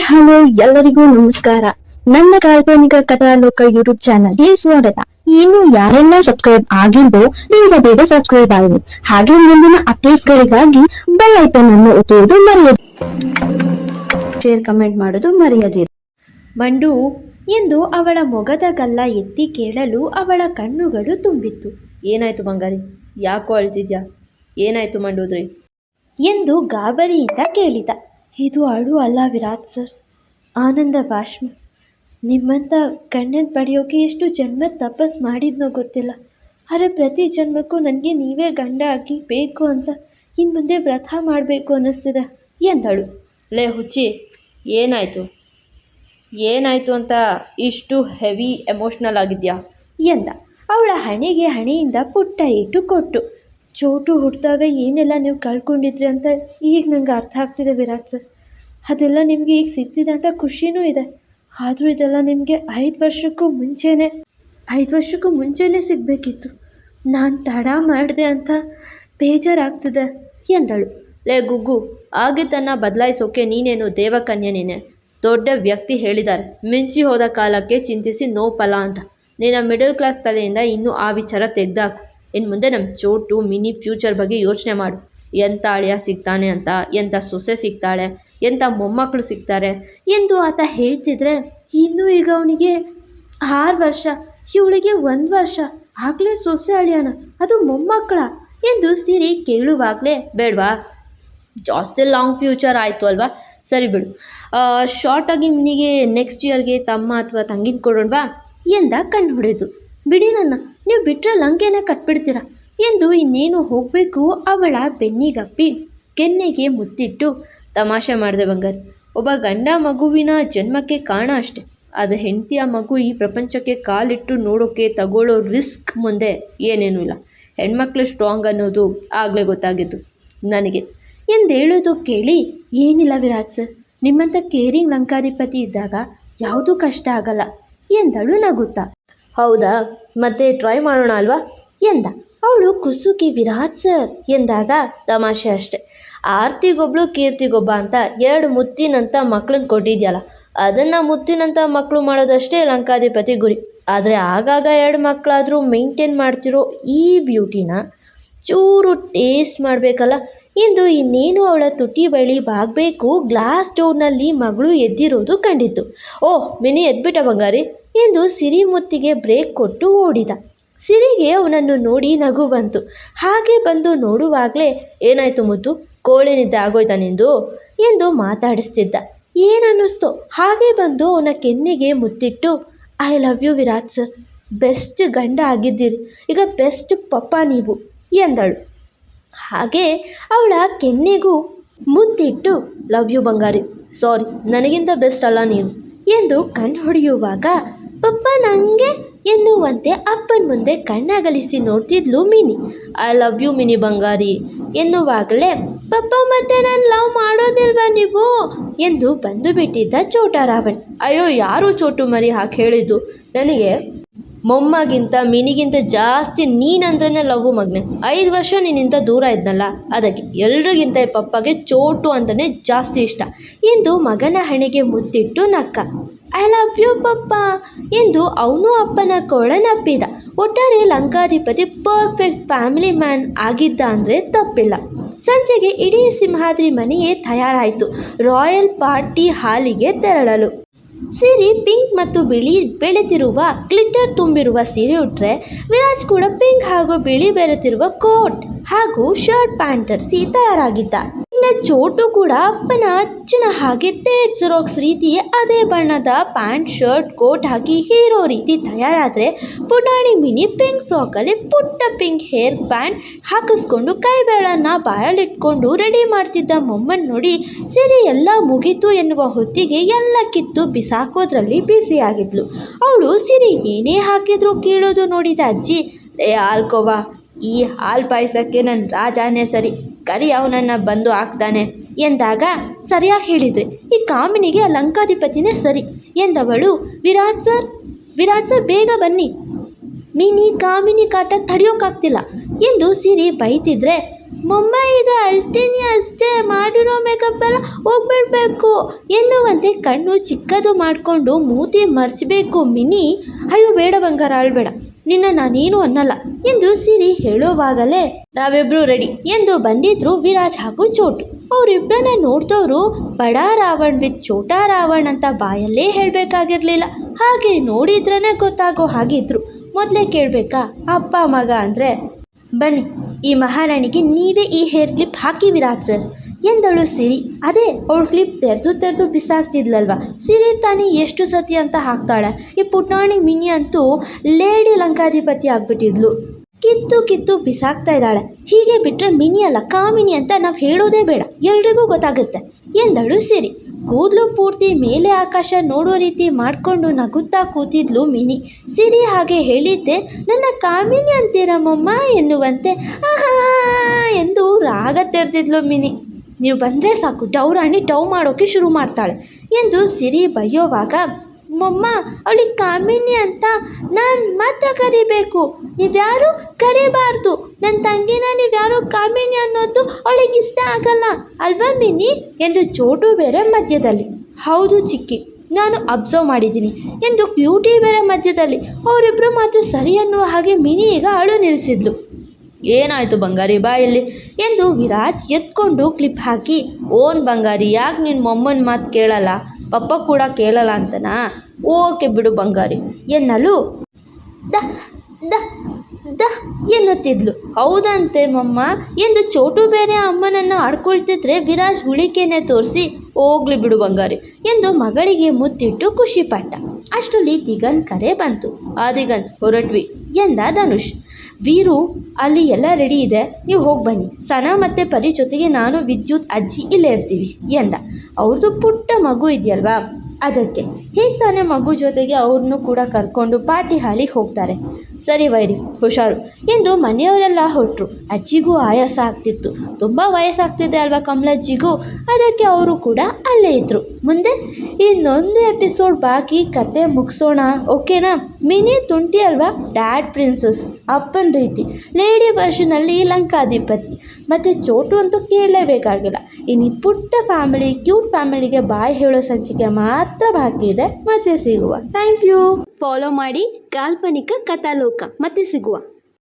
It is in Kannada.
ಹಲೋ, ಎಲ್ಲರಿಗೂ ನಮಸ್ಕಾರ. ನನ್ನ ಕಾಲ್ಪನಿಕ ಕಥಾಲೋಕ ಯೂಟ್ಯೂಬ್ ಚಾನಲ್ಗೆ ಸ್ವಾಗತ. ಇನ್ನು ಯಾರೆಲ್ಲ ಸಬ್ಸ್ಕ್ರೈಬ್ ಆಗಿದ್ದು ಬೇಗ ಸಬ್ಸ್ಕ್ರೈಬ್ ಆಗಿ, ಹಾಗೆ ಮುಂದಿನ ಅಪ್ಡೇಟ್ಸ್ ಗಳಿಗಾಗಿ ಬೆಲ್ ಐಕಾನ್ ಅನ್ನು ಒತ್ತುವುದು ಮರೆಯದಿರಿ. ಶೇರ್ ಕಮೆಂಟ್ ಮಾಡೋದು ಮರೆಯದಿರಿ. ಮಂಡು ಎಂದು ಅವಳ ಮೊಗದ ಗಲ್ಲ ಎತ್ತಿ ಕೇಳಲು ಅವಳ ಕಣ್ಣುಗಳು ತುಂಬಿತ್ತು. ಏನಾಯ್ತು ಬಂಗಾರಿ, ಯಾಕೋ ಅಳ್ತಿದ್ಯಾ? ಏನಾಯ್ತು ಮಂಡುದ್ರಿ ಎಂದು ಗಾಬರಿಯಿಂದ ಕೇಳಿದ. ಇದು ಅಳು ಅಲ್ಲ ವಿರಾಟ್ ಸರ್, ಆನಂದ ಭಾಷ್ಮ. ನಿಮ್ಮಂಥ ಗಂಡನ ಪಡೆಯೋಕೆ ಎಷ್ಟು ಜನ್ಮ ತಪಸ್ ಮಾಡಿದ್ನೋ ಗೊತ್ತಿಲ್ಲ. ಆದರೆ ಪ್ರತಿ ಜನ್ಮಕ್ಕೂ ನನಗೆ ನೀವೇ ಗಂಡ ಆಗಿ ಬೇಕು ಅಂತ ಇನ್ನು ಮುಂದೆ ವ್ರತ ಮಾಡಬೇಕು ಅನ್ನಿಸ್ತಿದೆ ಎಂದಳು. ಲೇ ಹುಚ್ಚಿ, ಏನಾಯಿತು ಅಂತ ಇಷ್ಟು ಹೆವಿ ಎಮೋಷ್ನಲ್ ಆಗಿದೆಯಾ ಎಂದ. ಅವಳ ಹಣೆಗೆ ಹಣೆಯಿಂದ ಪುಟ್ಟ ಇಟ್ಟು ಕೊಟ್ಟು, ಚೋಟು ಹುಟ್ಟಿದಾಗ ಏನೆಲ್ಲ ನೀವು ಕಳ್ಕೊಂಡಿದ್ರಿ ಅಂತ ಈಗ ನನಗೆ ಅರ್ಥ ಆಗ್ತಿದೆ ವಿರಾಟ್ ಸರ್. ಅದೆಲ್ಲ ನಿಮಗೆ ಈಗ ಸಿಗ್ತಿದೆ ಅಂತ ಖುಷಿನೂ ಇದೆ. ಆದರೂ ಇದೆಲ್ಲ ನಿಮಗೆ 5 ವರ್ಷಕ್ಕೂ ಮುಂಚೆನೇ ಸಿಗಬೇಕಿತ್ತು. ನಾನು ತಡ ಮಾಡಿದೆ ಅಂತ ಬೇಜಾರಾಗ್ತಿದೆ ಎಂದಳು. ಲೇ ಗುಗ್ಗು, ಆಗಿದ್ದನ್ನು ಬದಲಾಯಿಸೋಕೆ ನೀನೇನು ದೇವಕನ್ಯನೇನೆ? ದೊಡ್ಡ ವ್ಯಕ್ತಿ ಹೇಳಿದ್ದಾರೆ, ಮಿಂಚಿ ಹೋದ ಕಾಲಕ್ಕೆ ಚಿಂತಿಸಿ ನೋ ಫಲ ಅಂತ. ನಿನ್ನ ಮಿಡಲ್ ಕ್ಲಾಸ್ ತಲೆಯಿಂದ ಇನ್ನೂ ಆ ವಿಚಾರ ತೆಗೆದಾಕು. ಇನ್ನು ಮುಂದೆ ನಮ್ಮ ಚೋಟು ಮಿನಿ ಫ್ಯೂಚರ್ ಬಗ್ಗೆ ಯೋಚನೆ ಮಾಡು. ಎಂಥ ಅಳಿಯ ಸಿಗ್ತಾನೆ ಅಂತ, ಎಂಥ ಸೊಸೆ ಸಿಗ್ತಾಳೆ, ಎಂಥ ಮೊಮ್ಮಕ್ಕಳು ಸಿಗ್ತಾರೆ ಎಂದು ಆತ ಹೇಳ್ತಿದ್ರೆ, ಇನ್ನೂ ಈಗ ಅವನಿಗೆ 6 ವರ್ಷ, ಇವಳಿಗೆ 1 ವರ್ಷ, ಆಗಲೇ ಸೊಸೆ ಅಳಿಯಾನ, ಅದು ಮೊಮ್ಮಕ್ಕಳ ಎಂದು ಸಿರಿ ಕೇಳುವಾಗಲೇ, ಬೇಡವಾ? ಜಾಸ್ತಿ ಲಾಂಗ್ ಫ್ಯೂಚರ್ ಆಯಿತು ಅಲ್ವಾ? ಸರಿ ಬಿಡು, ಶಾರ್ಟಾಗಿ ಮಿನಿಗೆ ನೆಕ್ಸ್ಟ್ ಇಯರ್ಗೆ ತಮ್ಮ ಅಥವಾ ತಂಗಿನ ಕೊಡೋಣವಾ ಎಂದ ಕಣ್ಣು ಹೊಡೆದು. ಬಿಡಿ ನನ್ನ, ನೀವು ಬಿಟ್ಟರೆ ಲಂಕೆನೇ ಕಟ್ಬಿಡ್ತೀರ ಎಂದು ಇನ್ನೇನು ಹೋಗಬೇಕು ಅವಳ ಬೆನ್ನಿಗಪ್ಪಿ ಕೆನ್ನೆಗೆ ಮುತ್ತಿಟ್ಟು, ತಮಾಷೆ ಮಾಡಿದೆ ಬಂಗಾರಿ. ಒಬ್ಬ ಗಂಡ ಮಗುವಿನ ಜನ್ಮಕ್ಕೆ ಕಾರಣ ಅಷ್ಟೆ. ಆದರೆ ಹೆಂಡತಿಯ ಮಗು ಈ ಪ್ರಪಂಚಕ್ಕೆ ಕಾಲಿಟ್ಟು ನೋಡೋಕ್ಕೆ ತಗೊಳ್ಳೋ ರಿಸ್ಕ್ ಮುಂದೆ ಏನೇನೂ ಇಲ್ಲ. ಹೆಣ್ಮಕ್ಳು ಸ್ಟ್ರಾಂಗ್ ಅನ್ನೋದು ಆಗಲೇ ಗೊತ್ತಾಗಿದ್ದು ನನಗೆ ಎಂದೇಳೋದು ಕೇಳಿ, ಏನಿಲ್ಲ ವಿರಾಟ್ ಸರ್, ನಿಮ್ಮಂಥ ಕೇರಿಂಗ್ ಲಂಕಾಧಿಪತಿ ಇದ್ದಾಗ ಯಾವುದೂ ಕಷ್ಟ ಆಗಲ್ಲ ಎಂದಳು ನಗುತ್ತಾ. ಹೌದಾ, ಮತ್ತೆ ಟ್ರೈ ಮಾಡೋಣ ಅಲ್ವಾ ಎಂದ. ಅವಳು ಕುಸುಕಿ ವಿರಾಟ್ ಸರ್ ಎಂದಾಗ, ತಮಾಷೆ ಅಷ್ಟೆ. ಆರ್ತಿಗೊಬ್ಳು ಕೀರ್ತಿಗೊಬ್ಬ ಅಂತ 2 ಮುತ್ತಿನಂಥ ಮಕ್ಕಳನ್ನ ಕೊಟ್ಟಿದ್ಯಲ್ಲ, ಅದನ್ನು ಮುತ್ತಿನಂಥ ಮಕ್ಕಳು ಮಾಡೋದಷ್ಟೇ ಲಂಕಾಧಿಪತಿ ಗುರಿ. ಆದರೆ ಆಗಾಗ 2 ಮಕ್ಕಳಾದರೂ ಮೇಂಟೈನ್ ಮಾಡ್ತಿರೋ ಈ ಬ್ಯೂಟಿನ ಚೂರು ಟೇಸ್ಟ್ ಮಾಡಬೇಕಲ್ಲ ಎಂದು ಇನ್ನೇನು ಅವಳ ತುಟಿ ಬಳಿ ಬಾಗಬೇಕು, ಗ್ಲಾಸ್ ಡೋರ್ನಲ್ಲಿ ಮಗಳು ಎದ್ದಿರೋದು ಕಂಡಿತ್ತು. ಓಹ್ ಮಿನಿ, ಎದ್ಬಿಟ್ಟ ಬಂಗಾರಿ ಎಂದು ಸಿರಿ ಮುತ್ತಿಗೆ ಬ್ರೇಕ್ ಕೊಟ್ಟು ಓಡಿದ. ಸಿರಿಗೆ ಅವನನ್ನು ನೋಡಿ ನಗು ಬಂತು. ಹಾಗೆ ಬಂದು ನೋಡುವಾಗಲೇ, ಏನಾಯಿತು ಮುತ್ತು, ಕೋಳಿ ನಿದ್ದೆ ಆಗೋಯ್ತಾ ನಿಂದು ಎಂದು ಮಾತಾಡಿಸ್ತಿದ್ದ. ಏನನ್ನಿಸ್ತೋ ಹಾಗೆ ಬಂದು ಅವನ ಕೆನ್ನೆಗೆ ಮುತ್ತಿಟ್ಟು, I love you Virat sir, best ಗಂಡ ಆಗಿದ್ದೀರಿ, ಈಗ ಬೆಸ್ಟ್ ಪಪ್ಪ ನೀವು ಎಂದಳು. ಹಾಗೆ ಅವಳ ಕೆನ್ನೆಗೂ ಮುತ್ತಿಟ್ಟು, ಲವ್ ಯು ಬಂಗಾರಿ, ಸಾರಿ ನನಗಿಂತ ಬೆಸ್ಟ್ ಅಲ್ಲ ನೀನು ಎಂದು ಕಣ್ಣು ಹೊಡೆಯುವಾಗ, ಪಪ್ಪ ನನಗೆ ಎನ್ನುವಂತೆ ಅಪ್ಪನ ಮುಂದೆ ಕಣ್ಣಗಲಿಸಿ ನೋಡ್ತಿದ್ಲು Mini. I love you Mini ಬಂಗಾರಿ ಎನ್ನುವಾಗಲೇ, ಪಪ್ಪ ಮತ್ತೆ ನಾನು ಲವ್ ಮಾಡೋದಿಲ್ವಾ ನೀವು ಎಂದು ಬಂದು ಬಿಟ್ಟಿದ್ದ ಚೋಟ ರಾವಣ್. ಅಯ್ಯೋ, ಯಾರು ಚೋಟು ಮರಿ ಹಾಕಿ ಹೇಳಿದ್ದು? ನನಗೆ ಮೊಮ್ಮಗಿಂತ ಮಿನಿಗಿಂತ ಜಾಸ್ತಿ ನೀನಂದ್ರೇ ಲವ್ ಮಗನೆ. 5 ವರ್ಷ ನಿನ್ನಿಂದ ದೂರ ಇದ್ನಲ್ಲ, ಅದಕ್ಕೆ ಎಲ್ರಿಗಿಂತ ಪಪ್ಪಗೆ ಚೋಟು ಅಂತಲೇ ಜಾಸ್ತಿ ಇಷ್ಟ ಎಂದು ಮಗನ ಹಣೆಗೆ ಮುತ್ತಿಟ್ಟು ನಕ್ಕ. ಐ ಲವ್ ಯು ಪಪ್ಪ ಎಂದು ಅವನು ಅಪ್ಪನ ಕೊಳನಪ್ಪಿದ. ಒಟ್ಟಾರೆ ಲಂಕಾಧಿಪತಿ ಪರ್ಫೆಕ್ಟ್ ಫ್ಯಾಮಿಲಿ ಮ್ಯಾನ್ ಆಗಿದ್ದ ಅಂದರೆ ತಪ್ಪಿಲ್ಲ. ಸಂಜೆಗೆ ಇಡೀ ಸಿಂಹಾದ್ರಿ ಮನೆಯೇ ತಯಾರಾಯಿತು ರಾಯಲ್ ಪಾರ್ಟಿ ಹಾಲಿಗೆ ತೆರಳಲು. ಸಿರಿ ಪಿಂಕ್ ಮತ್ತು ಬಿಳಿ ಬೆಳೆತಿರುವ ಗ್ಲಿಟರ್ ತುಂಬಿರುವ ಸೀರೆ ಉಟ್ರೆ, ವಿರಾಜ್ ಕೂಡ ಪಿಂಕ್ ಹಾಗೂ ಬಿಳಿ ಬೆರೆತಿರುವ ಕೋಟ್ ಹಾಗೂ ಶರ್ಟ್ ಪ್ಯಾಂಟ್ ಧರಿಸಿ ತಯಾರಾಗಿದ್ದ. ಇನ್ನು ಚೋಟು ಕೂಡ ಅಪ್ಪನ ಅಚ್ಚನ ಹಾಗೆ ತೇಜ್ ಜೆರಾಕ್ಸ್ ರೀತಿ ಅದೇ ಬಣ್ಣದ ಪ್ಯಾಂಟ್ ಶರ್ಟ್ ಕೋಟ್ ಹಾಕಿ ಹೀರೋ ರೀತಿ ತಯಾರಾದರೆ, ಪುಟಾಣಿ ಮಿನಿ ಪಿಂಕ್ ಫ್ರಾಕಲ್ಲಿ ಪುಟ್ಟ ಪಿಂಕ್ ಹೇರ್ ಬ್ಯಾಂಡ್ ಹಾಕಿಸ್ಕೊಂಡು ಕೈಬೇಳನ್ನು ಬಾಯಲ್ಲಿಟ್ಕೊಂಡು ರೆಡಿ ಮಾಡ್ತಿದ್ದ ಮೊಮ್ಮನ್ ನೋಡಿ, ಸಿರಿ ಎಲ್ಲ ಮುಗೀತು ಎನ್ನುವ ಹೊತ್ತಿಗೆ ಎಲ್ಲ ಕಿತ್ತು ಬಿಸಾಕೋದ್ರಲ್ಲಿ ಬ್ಯುಸಿಯಾಗಿದ್ಲು. ಅವಳು ಸಿರಿ ಏನೇ ಹಾಕಿದ್ರು ಕೀಳೋದು ನೋಡಿದ ಅಜ್ಜಿ, ಆಲ್ಕೋವಾ, ಈ ಹಾಲು ಪಾಯಸಕ್ಕೆ ನನ್ನ ರಾಜಾನೇ ಸರಿ, ಕರಿ ಅವನನ್ನು ಬಂದು ಹಾಕ್ತಾನೆ ಎಂದಾಗ, ಸರಿಯಾಗಿ ಹೇಳಿದರೆ ಈ ಕಾಮಿನಿಗೆ ಆ ಲಂಕಾಧಿಪತಿನೇ ಸರಿ ಎಂದವಳು. ವಿರಾಟ್ ಸರ್ ಬೇಗ ಬನ್ನಿ, ಮಿನಿ ಕಾಮಿನಿ ಕಾಟ ತಡೆಯೋಕ್ಕಾಗ್ತಿಲ್ಲ ಎಂದು ಸಿರಿ ಬೈತಿದ್ರೆ, ಮೊಮ್ಮ ಈಗ ಅಳ್ತೀನಿ ಅಷ್ಟೇ, ಮಾಡಿರೋ ಮೇಕಪ್ ಎಲ್ಲ ಹೋಗ್ಬಿಡ್ಬೇಕು ಎನ್ನುವಂತೆ ಕಣ್ಣು ಚಿಕ್ಕದು ಮಾಡಿಕೊಂಡು ಮೂತಿ ಮರ್ಚಬೇಕು ಮಿನಿ. ಅಯ್ಯೋ ಬೇಡ ಬಂಗಾರ, ಅಳ್ಬೇಡ, ನಿನ್ನ ನಾನೇನು ಅನ್ನಲ್ಲ ಎಂದು ಸಿರಿ ಹೇಳುವಾಗಲೇ ನಾವಿಬ್ರು ರೆಡಿ ಎಂದು ಬಂದಿದ್ರು ವಿರಾಜ್ ಹಾಗೂ ಚೋಟು. ಅವರಿಬ್ಬರನ್ನ ನೋಡ್ದವರು ಬಡ ರಾವಣ್ ವಿತ್ ಚೋಟಾ ರಾವಣ್ ಅಂತ ಬಾಯಲ್ಲೇ ಹೇಳಬೇಕಾಗಿರ್ಲಿಲ್ಲ, ಹಾಗೆ ನೋಡಿದ್ರೇ ಗೊತ್ತಾಗೋ ಹಾಗಿದ್ರು. ಮೊದಲೇ ಕೇಳಬೇಕಾ ಅಪ್ಪ ಮಗ ಅಂದರೆ? ಬನ್ನಿ, ಈ ಮಹಾರಾಣಿಗೆ ನೀವೇ ಈ ಹೇರ್ ಕ್ಲಿಪ್ ಹಾಕಿ ವಿರಾಜ್ ಸರ್ ಎಂದಳು ಸಿರಿ. ಅದೇ ಅವಳು ಕ್ಲಿಪ್ ತೆರೆದು ಬಿಸಾಕ್ತಿದ್ಲಲ್ವ, ಸಿರಿ ತಾನೇ ಎಷ್ಟು ಸತಿ ಅಂತ ಹಾಕ್ತಾಳೆ. ಈ ಪುಟಾಣಿ ಮಿನಿ ಅಂತೂ ಲೇಡಿ ಲಂಕಾಧಿಪತಿ ಆಗ್ಬಿಟ್ಟಿದ್ಲು, ಕಿತ್ತು ಬಿಸಾಕ್ತಾ ಇದ್ದಾಳೆ. ಹೀಗೆ ಬಿಟ್ಟರೆ ಮಿನಿ ಅಲ್ಲ ಕಾಮಿನಿ ಅಂತ ನಾವು ಹೇಳೋದೇ ಬೇಡ, ಎಲ್ರಿಗೂ ಗೊತ್ತಾಗುತ್ತೆ ಎಂದಳು ಸಿರಿ. ಕೂದಲು ಪೂರ್ತಿ ಮೇಲೆ ಆಕಾಶ ನೋಡೋ ರೀತಿ ಮಾಡಿಕೊಂಡು ನಗುತ್ತಾ ಕೂತಿದ್ಲು ಮಿನಿ. ಸಿರಿ ಹಾಗೆ ಹೇಳಿದ್ದೆ ನನ್ನ ಕಾಮಿನಿ ಅಂತೀರಮ್ಮಮ್ಮ ಎನ್ನುವಂತೆ ಆಹಾ ಎಂದು ರಾಗ ತೆರೆದಿದ್ಲು ಮಿನಿ. ನೀವು ಬಂದರೆ ಸಾಕು, ಡೌರಾಣಿ ಡೌ ಮಾಡೋಕ್ಕೆ ಶುರು ಮಾಡ್ತಾಳೆ ಎಂದು ಸಿರಿ ಬೈಯೋವಾಗ, ಮೊಮ್ಮ ಅವಳಿಗೆ ಕಾಮಿನಿ ಅಂತ ನಾನು ಮಾತ್ರ ಕರಿಬೇಕು, ನೀವ್ಯಾರು ಕರಿಬಾರ್ದು, ನನ್ನ ತಂಗಿನ ನೀವ್ಯಾರು ಕಾಮಿನಿ ಅನ್ನೋದು ಅವಳಿಗೆ ಇಷ್ಟ ಆಗಲ್ಲ ಅಲ್ವಾ ಮಿನಿ ಎಂದು ಚೋಟು ಬೇರೆ ಮಧ್ಯದಲ್ಲಿ. ಹೌದು ಚಿಕ್ಕಿ, ನಾನು ಅಬ್ಸರ್ವ್ ಮಾಡಿದ್ದೀನಿ ಎಂದು ಕ್ಯೂಟಿ ಬೇರೆ ಮಧ್ಯದಲ್ಲಿ. ಅವರಿಬ್ಬರು ಮಾತು ಸರಿ ಅನ್ನುವ ಹಾಗೆ ಮಿನಿ ಈಗ ಅಳು ನಿಲ್ಲಿಸಿದ್ಲು. ಏನಾಯಿತು ಬಂಗಾರಿ ಬಾಯಲ್ಲಿ ಎಂದು ವಿರಾಜ್ ಎತ್ಕೊಂಡು ಕ್ಲಿಪ್ ಹಾಕಿ, ಓನ್ ಬಂಗಾರಿ ಯಾಕೆ ನಿನ್ನ ಮೊಮ್ಮನ ಮಾತು ಕೇಳಲ್ಲ, ಪಪ್ಪ ಕೂಡ ಕೇಳಲ್ಲ ಅಂತನಾ? ಓಕೆ ಬಿಡು ಬಂಗಾರಿ ಎನ್ನಲು ದ ದ ದ ಎನ್ನುತ್ತಿದ್ಲು. ಹೌದಂತೆ ಮಮ್ಮ ಎಂದು ಚೋಟು ಬೇರೆ ಅಮ್ಮನನ್ನು ಆಡ್ಕೊಳ್ತಿದ್ರೆ ವಿರಾಜ್ ಹುಳಿಕೆನೆ ತೋರಿಸಿ ಹೋಗ್ಲಿ ಬಿಡು ಬಂಗಾರಿ ಎಂದು ಮಗಳಿಗೆ ಮುತ್ತಿಟ್ಟು ಖುಷಿಪಟ್ಟ. ಅಷ್ಟರಲ್ಲಿ ದಿಗಂತ್ ಕರೆ ಬಂತು. ಆ ದಿಗಂತ್ ಹೊರಟ್ವಿ ಎಂದ ಧನುಷ್. ವೀರು ಅಲ್ಲಿ ಎಲ್ಲ ರೆಡಿ ಇದೆ, ನೀವು ಹೋಗಿ ಬನ್ನಿ, ಸನ ಮತ್ತು ಪರಿ ಜೊತೆಗೆ ನಾನು ವಿದ್ಯುತ್ ಅಜ್ಜಿ ಇಲ್ಲೇ ಇರ್ತೀವಿ ಎಂದ. ಅವ್ರದ್ದು ಪುಟ್ಟ ಮಗು ಇದೆಯಲ್ವಾ ಅದಕ್ಕೆ. ಹೇಗೆ ತಾನೇ ಮಗು ಜೊತೆಗೆ ಅವ್ರನ್ನೂ ಕೂಡ ಕರ್ಕೊಂಡು ಪಾರ್ಟಿ ಹಾಲಿಗೆ ಹೋಗ್ತಾರೆ. ಸರಿ ವೈರಿ ಹುಷಾರು ಎಂದು ಮನೆಯವರೆಲ್ಲ ಹೊರಟರು. ಅಜ್ಜಿಗೂ ಆಯಾಸ ಆಗ್ತಿತ್ತು, ತುಂಬ ವಯಸ್ಸಾಗ್ತಿದೆ ಅಲ್ವಾ ಕಮಲಜ್ಜಿಗೂ, ಅದಕ್ಕೆ ಅವರು ಕೂಡ ಅಲ್ಲೇ ಇದ್ದರು. ಮುಂದೆ ಇನ್ನೊಂದು ಎಪಿಸೋಡ್ ಬಾಕಿ, ಕತೆ ಮುಗಿಸೋಣ ಓಕೆನಾ? ಮಿನಿ ತುಂಟಿ ಅಲ್ವಾ, ಡ್ಯಾಡ್ ಪ್ರಿನ್ಸಸ್ ಅಪ್ಪನ ರೀತಿ, ಲೇಡಿ ವರ್ಷನಲ್ಲಿ ಲಂಕಾಧಿಪತಿ, ಮತ್ತು ಚೋಟು ಅಂತೂ ಕೇಳಲೇಬೇಕಾಗಿಲ್ಲ. ಇನ್ನು ಪುಟ್ಟ ಫ್ಯಾಮಿಲಿ ಕ್ಯೂಟ್ ಫ್ಯಾಮಿಲಿಗೆ ಬಾಯ್ ಹೇಳೋ ಸಂಚಿಕೆ ಮಾತ್ರ ಬಾಕಿ ಇದೆ. ಮತ್ತೆ ಸಿಗುವ. Thank you. ಫಾಲೋ ಮಾಡಿ ಕಾಲ್ಪನಿಕ ಕಥಾಲೋಕ. ಮತ್ತೆ ಸಿಗುವ.